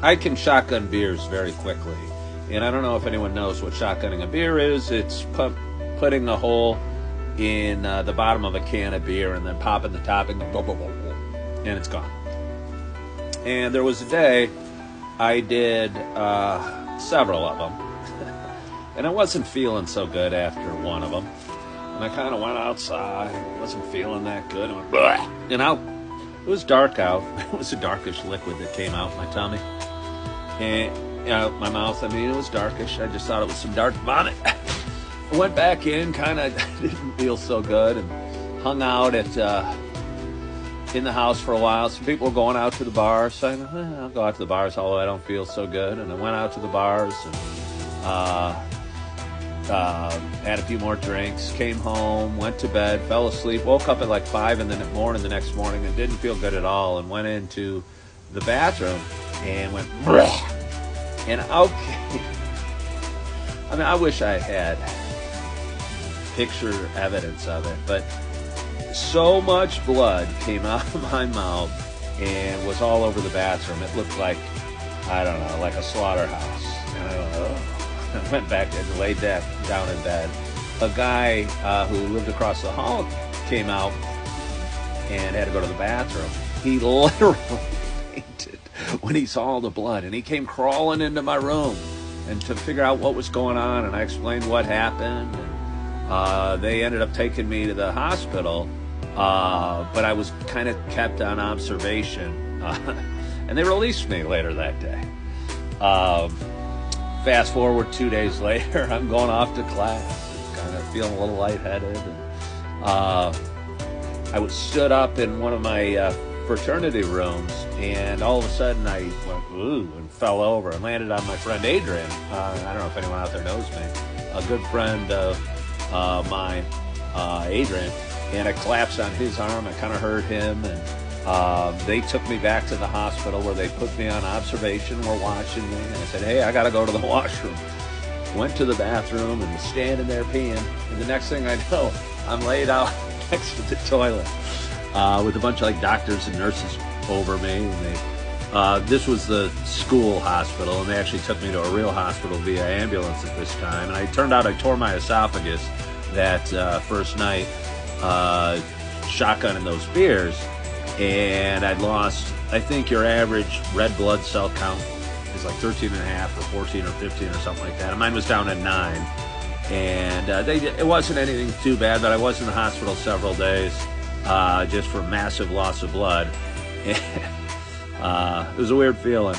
I can shotgun beers very quickly. And I don't know if anyone knows what shotgunning a beer is. It's putting a hole in the bottom of a can of beer and then popping the top and and it's gone. And there was a day I did several of them. And I wasn't feeling so good after one of them. And I kind of went outside. Wasn't feeling that good. And it was dark out. It was a darkish liquid that came out my tummy. And my mouth, it was darkish. I just thought it was some dark vomit. I went back in, kind of didn't feel so good, and hung out in the house for a while. Some people were going out to the bars, so I'll go out to the bars, although I don't feel so good. And I went out to the bars and had a few more drinks, came home, went to bed, fell asleep, woke up at like 5 in the morning the next morning and didn't feel good at all, and went into the bathroom and went, and okay. I wish I had picture evidence of it, but so much blood came out of my mouth and was all over the bathroom. It looked like, I don't know, like a slaughterhouse. And I went back and laid down in bed. A guy who lived across the hall came out and had to go to the bathroom. He literally fainted when he saw all the blood, and he came crawling into my room and to figure out what was going on, and I explained what happened. And they ended up taking me to the hospital, but I was kind of kept on observation, and they released me later that day. Fast forward 2 days later, I'm going off to class, kind of feeling a little lightheaded. And, I was stood up in one of my fraternity rooms, and all of a sudden I went, ooh, and fell over and landed on my friend Adrian. I don't know if anyone out there knows me. A good friend of mine, Adrian, and I collapsed on his arm. I kind of hurt him, and they took me back to the hospital where they put me on observation, were watching me, and I said, hey, I got to go to the washroom. Went to the bathroom and was standing there peeing, and the next thing I know, I'm laid out next to the toilet with a bunch of doctors and nurses over me. And this was the school hospital, and they actually took me to a real hospital via ambulance at this time. And it turned out I tore my esophagus that first night shotgunning those beers, and I'd lost, I think your average red blood cell count is like 13 and a half or 14 or 15 or something like that. And mine was down at 9. And it wasn't anything too bad, but I was in the hospital several days just for massive loss of blood. It was a weird feeling.